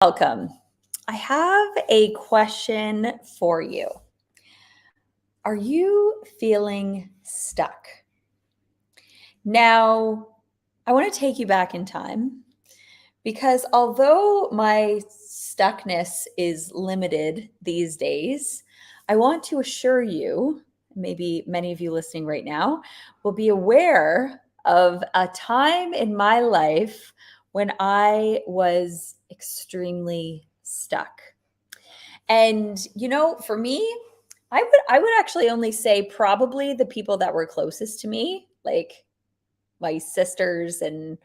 Welcome. I have a question for you. Are you feeling stuck? Now, I want to take you back in time because although my stuckness is limited these days, I want to assure you, maybe many of you listening right now will be aware of a time in my life when I was extremely stuck. And for me, I would actually only say probably the people that were closest to me, like my sisters and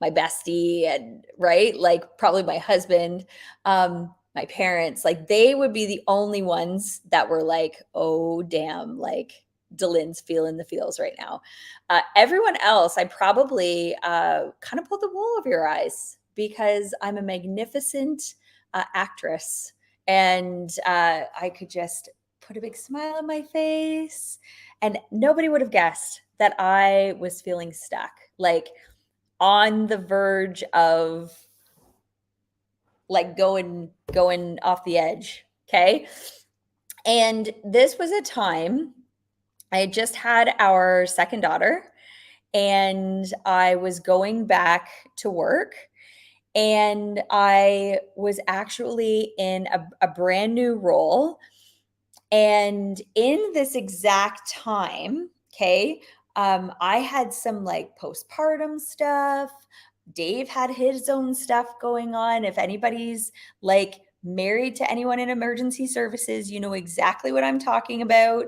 my bestie and right, like probably my husband, my parents, like they would be the only ones that were like, "Oh damn, like Delyn's feeling the feels right now." Everyone else, I probably kind of pulled the wool over your eyes because I'm a magnificent actress and I could just put a big smile on my face, and nobody would have guessed that I was feeling stuck, like on the verge of like going off the edge. Okay. And this was a time I had just had our second daughter and I was going back to work, and I was actually in a brand new role. And in this exact time, okay, I had some like postpartum stuff. Dave had his own stuff going on. If anybody's like married to anyone in emergency services, you know exactly what I'm talking about.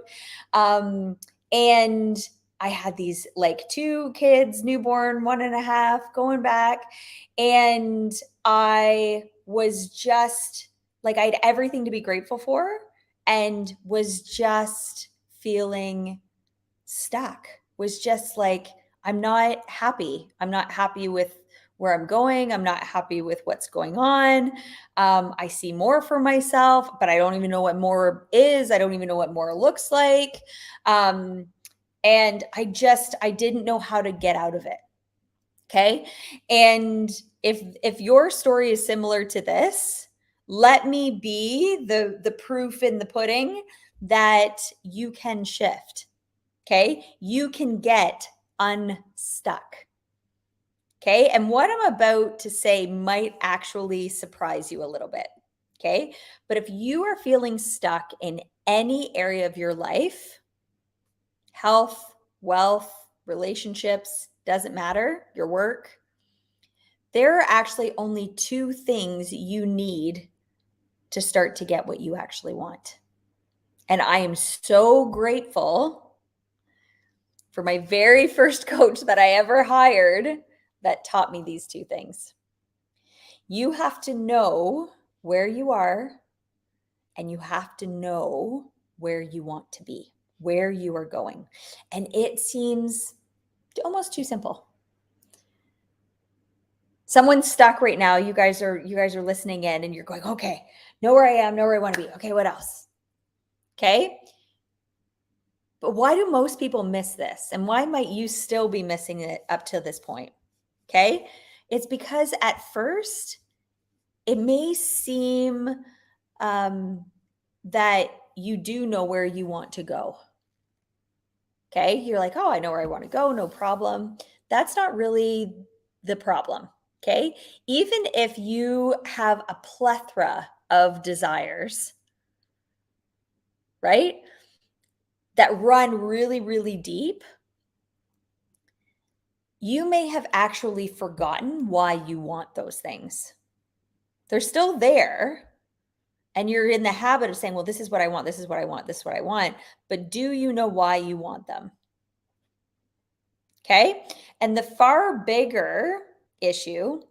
And I had these like two kids, newborn, 1.5, going back. And I was just like, I had everything to be grateful for and was just feeling stuck, was just like, I'm not happy. I'm not happy with where I'm going. I'm not happy with what's going on. I see more for myself, but I don't even know what more is. I don't even know what more looks like. And I didn't know how to get out of it. Okay. And if your story is similar to this, let me be the proof in the pudding that you can shift. Okay. You can get unstuck. Okay. And what I'm about to say might actually surprise you a little bit. Okay. But if you are feeling stuck in any area of your life, health, wealth, relationships, doesn't matter, your work, there are actually only two things you need to start to get what you actually want. And I am so grateful for my very first coach that I ever hired that taught me these two things. You have to know where you are, and you have to know where you want to be, where you are going. And it seems almost too simple. Someone's stuck right now. You guys are listening in and you're going, okay, know where I am, know where I want to be. Okay, what else? Okay. But why do most people miss this? And why might you still be missing it up to this point? Okay. It's because at first it may seem that you do know where you want to go. Okay. You're like, oh, I know where I want to go. No problem. That's not really the problem. Okay. Even if you have a plethora of desires, right, that run really, really deep, you may have actually forgotten why you want those things. They're still there. And you're in the habit of saying, well, this is what I want. This is what I want. This is what I want. But do you know why you want them? Okay. And the far bigger issue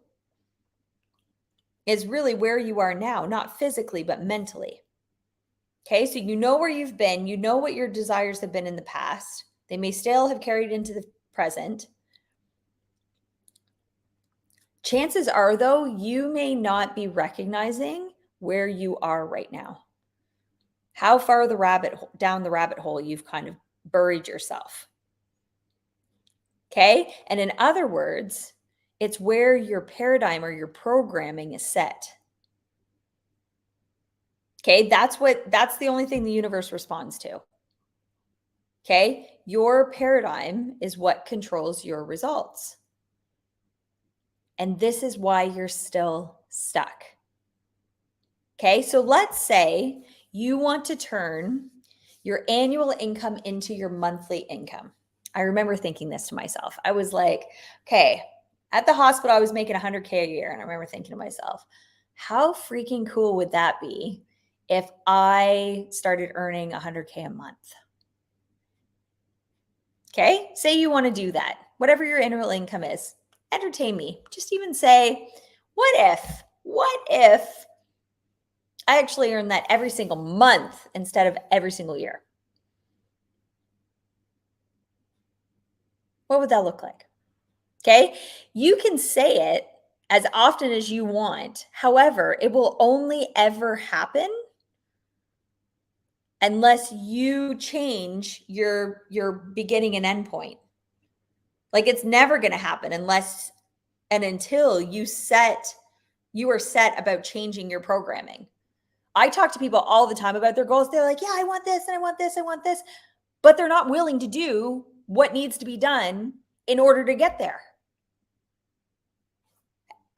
is really where you are now, not physically, but mentally. Okay. So you know where you've been, you know what your desires have been in the past. They may still have carried into the present. Chances are, though, you may not be recognizing where you are right now. How far down the rabbit hole you've kind of buried yourself. Okay. And in other words, it's where your paradigm or your programming is set. Okay, that's the only thing the universe responds to. Okay, your paradigm is what controls your results. And this is why you're still stuck. Okay, so let's say you want to turn your annual income into your monthly income. I remember thinking this to myself. I was like, okay, at the hospital, I was making 100K a year. And I remember thinking to myself, how freaking cool would that be if I started earning 100K a month? Okay, say you want to do that, whatever your annual income is, entertain me. Just even say, what if I actually earn that every single month instead of every single year? What would that look like? Okay. You can say it as often as you want. However, it will only ever happen unless you change your beginning and end point. Like it's never going to happen unless and until you are set about changing your programming. I talk to people all the time about their goals. They're like, yeah, I want this and I want this, I want this, but they're not willing to do what needs to be done in order to get there.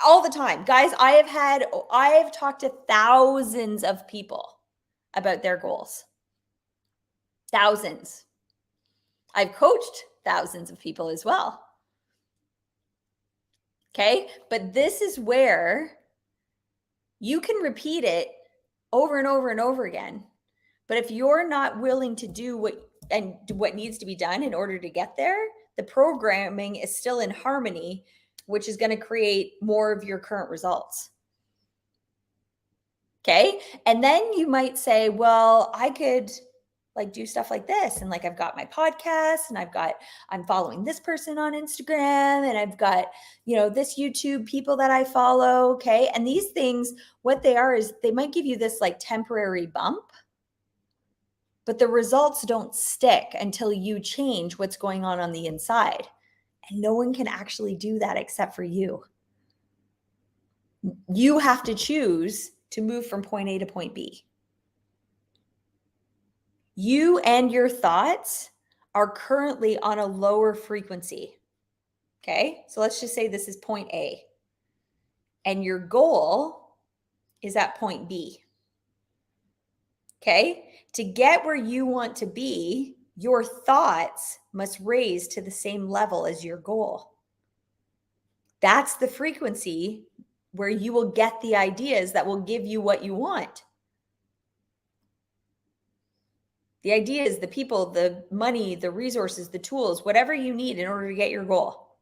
All the time. Guys, I have talked to thousands of people about their goals. Thousands. I've coached thousands of people as well. Okay? But this is where you can repeat it over and over and over again. But if you're not willing to do what needs to be done in order to get there, the programming is still in harmony, which is going to create more of your current results. Okay. And then you might say, well, I could like do stuff like this. And like, I've got my podcast and I'm following this person on Instagram and I've got, this YouTube people that I follow. Okay. And these things, what they are is they might give you this like temporary bump, but the results don't stick until you change what's going on the inside. And no one can actually do that except for you. You have to choose to move from point A to point B. You and your thoughts are currently on a lower frequency. Okay. So let's just say this is point A and your goal is at point B. Okay. To get where you want to be, your thoughts must raise to the same level as your goal. That's the frequency where you will get the ideas that will give you what you want. The ideas, the people, the money, the resources, the tools, whatever you need in order to get your goal.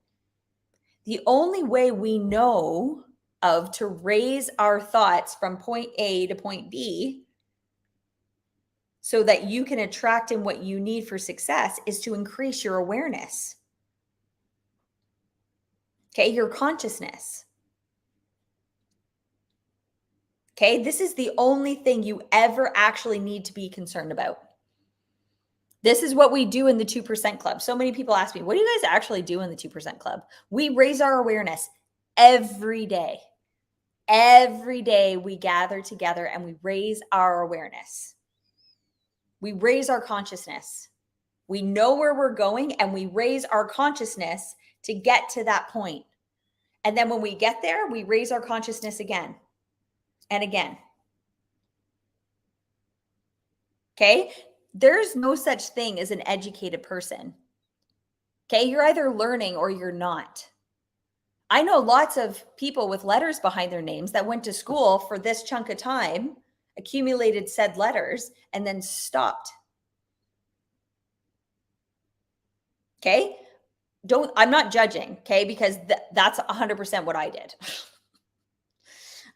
The only way we know of to raise our thoughts from point A to point B so that you can attract in what you need for success is to increase your awareness. Okay, your consciousness. Okay, this is the only thing you ever actually need to be concerned about. This is what we do in the 2% Club. So many people ask me, what do you guys actually do in the 2% Club? We raise our awareness every day. Every day we gather together and we raise our awareness. We raise our consciousness. We know where we're going and we raise our consciousness to get to that point. And then when we get there, we raise our consciousness again and again. Okay? There's no such thing as an educated person. Okay? You're either learning or you're not. I know lots of people with letters behind their names that went to school for this chunk of time, accumulated said letters, and then stopped. Okay? I'm not judging, okay? Because that's 100% what I did.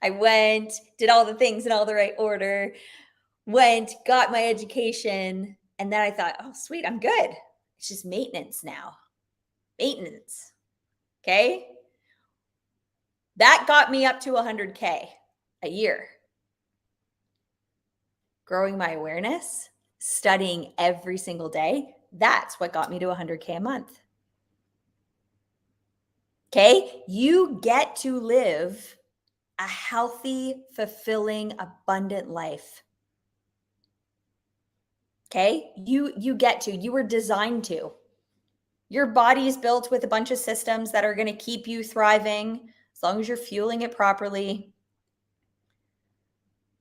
I went, did all the things in all the right order, got my education, and then I thought, oh, sweet, I'm good. It's just maintenance now. Maintenance. Okay? That got me up to 100K a year. Growing my awareness, studying every single day, that's what got me to 100K a month. Okay? You get to live a healthy, fulfilling, abundant life. Okay? You get to. You were designed to. Your body is built with a bunch of systems that are going to keep you thriving as long as you're fueling it properly.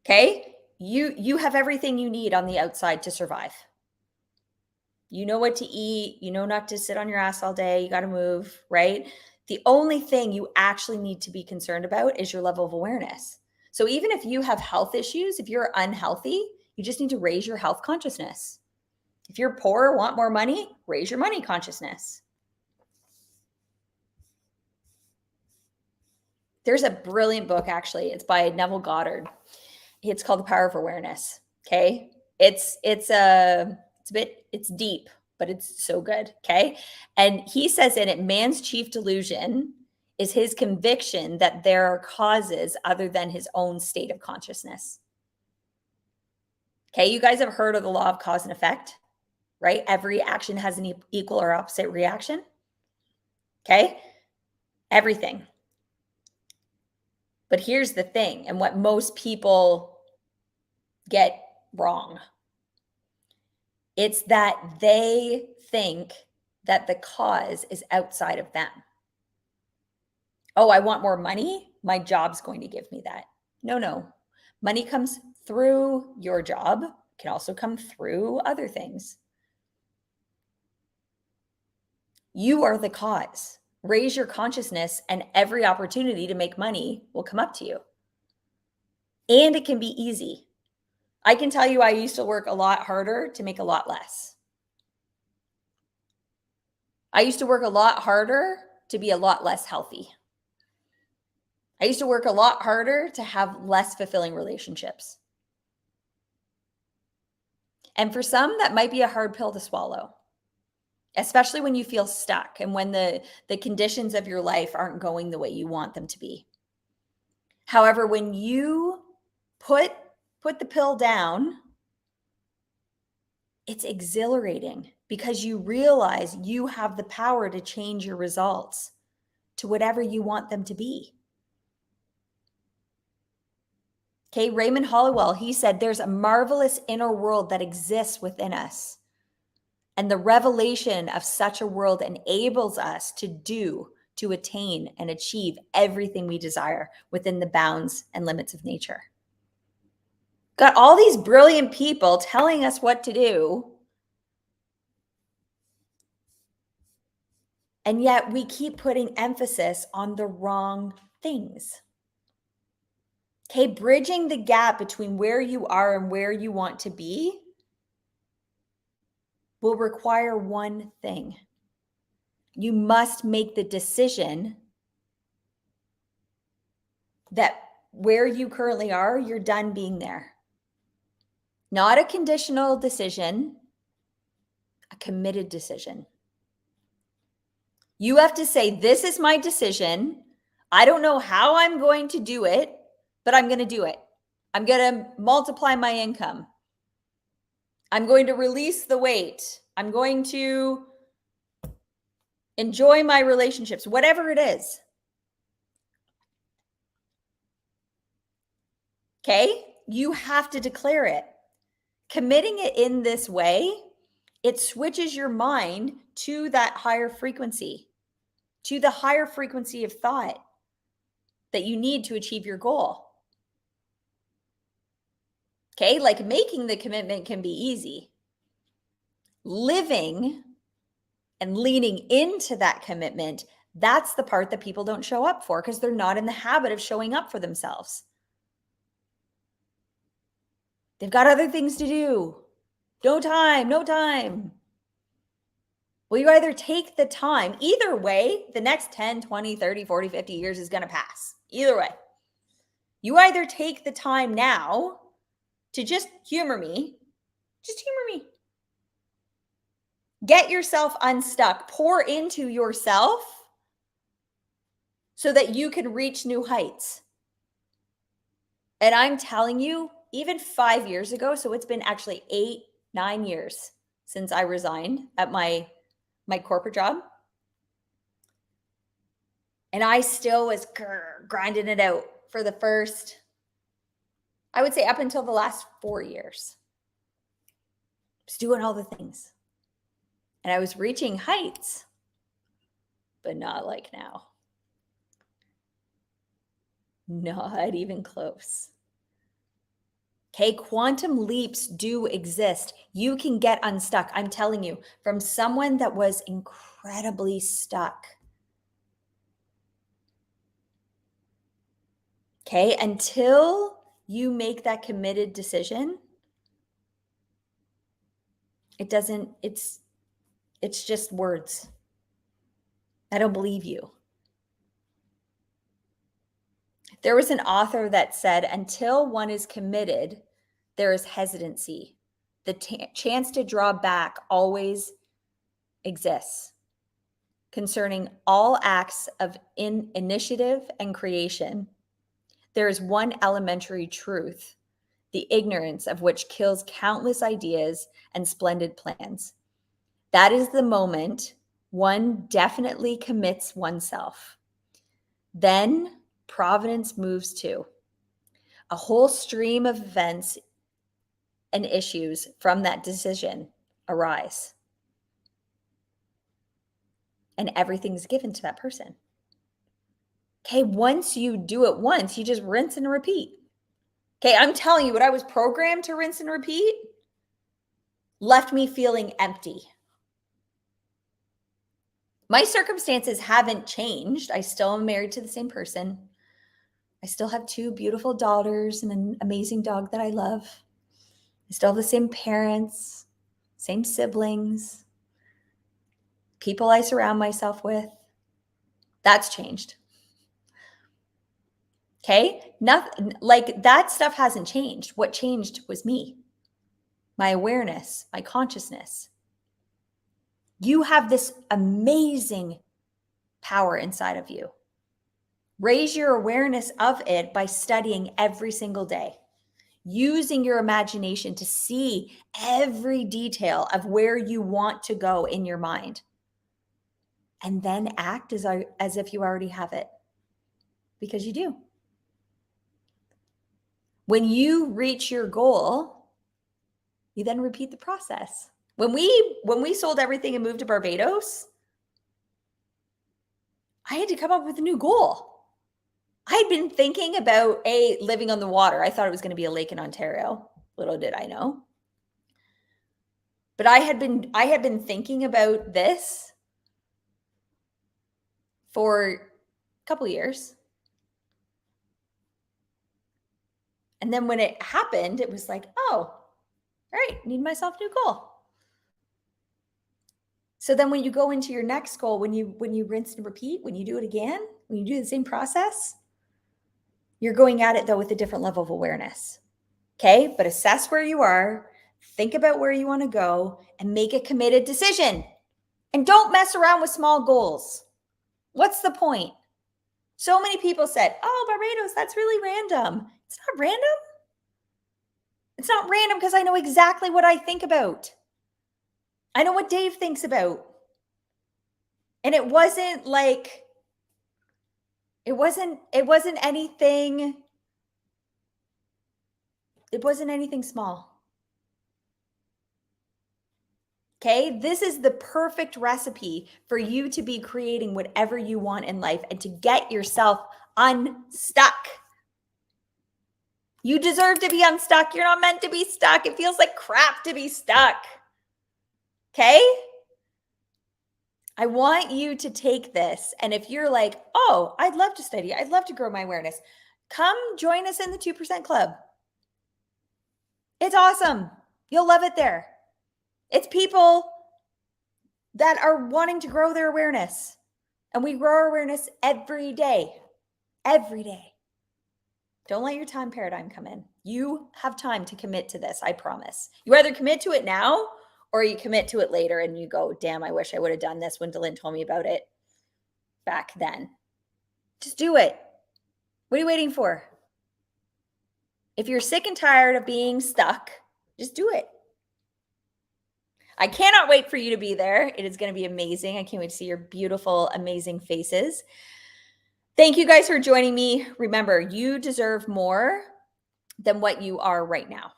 Okay? You have everything you need on the outside to survive. You know what to eat, you know not to sit on your ass all day, you got to move, right? The only thing you actually need to be concerned about is your level of awareness. So even if you have health issues, if you're unhealthy, you just need to raise your health consciousness. If you're poor, want more money, raise your money consciousness. There's a brilliant book, actually. It's by Neville Goddard. It's called The Power of Awareness. Okay. It's deep, but it's so good. Okay. And he says in it, man's chief delusion is his conviction that there are causes other than his own state of consciousness. Okay. You guys have heard of the law of cause and effect, right? Every action has an equal or opposite reaction. Okay. Everything. But here's the thing, and what most people get wrong. It's that they think that the cause is outside of them. Oh, I want more money. My job's going to give me that. No. Money comes through your job, can also come through other things. You are the cause. Raise your consciousness, and every opportunity to make money will come up to you. And it can be easy. I can tell you I used to work a lot harder to make a lot less. I used to work a lot harder to be a lot less healthy. I used to work a lot harder to have less fulfilling relationships. And for some, that might be a hard pill to swallow, especially when you feel stuck and when the conditions of your life aren't going the way you want them to be. However, when you put the pill down, it's exhilarating because you realize you have the power to change your results to whatever you want them to be. Okay, Raymond Hollowell, he said, there's a marvelous inner world that exists within us. And the revelation of such a world enables us to attain and achieve everything we desire within the bounds and limits of nature. Got all these brilliant people telling us what to do. And yet we keep putting emphasis on the wrong things. Okay, bridging the gap between where you are and where you want to be will require one thing. You must make the decision that where you currently are, you're done being there. Not a conditional decision, a committed decision. You have to say, this is my decision. I don't know how I'm going to do it, but I'm going to do it. I'm going to multiply my income. I'm going to release the weight. I'm going to enjoy my relationships, whatever it is. Okay? You have to declare it. Committing it in this way, it switches your mind to that higher frequency, to the higher frequency of thought that you need to achieve your goal. Okay? Like making the commitment can be easy. Living and leaning into that commitment, that's the part that people don't show up for because they're not in the habit of showing up for themselves. They've got other things to do. No time. Well, you either take the time, either way, the next 10, 20, 30, 40, 50 years is going to pass. Either way. You either take the time now to just humor me. Get yourself unstuck, pour into yourself so that you can reach new heights. And I'm telling you, even 5 years ago, so it's been actually 8, 9 years since I resigned at my corporate job. And I still was grinding it out for the first, I would say up until the last 4 years. was doing all the things. And I was reaching heights, but not like now. Not even close. Okay, quantum leaps do exist. You can get unstuck. I'm telling you, from someone that was incredibly stuck. Okay, until you make that committed decision, it's just words. I don't believe you. There was an author that said, until one is committed, there is hesitancy. The chance to draw back always exists. Concerning all acts of initiative and creation, there is one elementary truth, the ignorance of which kills countless ideas and splendid plans. That is the moment one definitely commits oneself. Then providence moves to a whole stream of events and issues from that decision arise. And everything's given to that person. Okay, once you do it once, you just rinse and repeat. Okay, I'm telling you, what I was programmed to rinse and repeat left me feeling empty. My circumstances haven't changed. I still am married to the same person. I still have 2 beautiful daughters and an amazing dog that I love. I still have the same parents, same siblings, people I surround myself with. That's changed. Okay? Nothing like that stuff hasn't changed. What changed was me, my awareness, my consciousness. You have this amazing power inside of you. Raise your awareness of it by studying every single day, using your imagination to see every detail of where you want to go in your mind, and then act as if you already have it, because you do. When you reach your goal, you then repeat the process. When we sold everything and moved to Barbados, I had to come up with a new goal. I had been thinking about living on the water. I thought it was going to be a lake in Ontario. Little did I know. But I had been thinking about this for a couple years. And then when it happened, it was like, oh, all right, need myself a new goal. So then when you go into your next goal, when you rinse and repeat, when you do it again, when you do the same process, you're going at it though with a different level of awareness. Okay, but assess where you are, think about where you want to go, and make a committed decision. And don't mess around with small goals. What's the point? So many people said, oh, Barbados, that's really random. It's not random. It's not random because I know exactly what I think about. I know what Dave thinks about. And it wasn't anything small. Okay, this is the perfect recipe for you to be creating whatever you want in life and to get yourself unstuck. You deserve to be unstuck. You're not meant to be stuck. It feels like crap to be stuck. Okay? I want you to take this. And if you're like, oh, I'd love to study, I'd love to grow my awareness, come join us in the 2% Club. It's awesome. You'll love it there. It's people that are wanting to grow their awareness. And we grow our awareness every day. Every day. Don't let your time paradigm come in. You have time to commit to this, I promise. You either commit to it now or you commit to it later and you go, damn, I wish I would have done this when Dylan told me about it back then. Just do it. What are you waiting for? If you're sick and tired of being stuck, just do it. I cannot wait for you to be there. It is going to be amazing. I can't wait to see your beautiful, amazing faces. Thank you guys for joining me. Remember, you deserve more than what you are right now.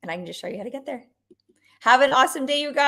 And I can just show you how to get there. Have an awesome day, you guys.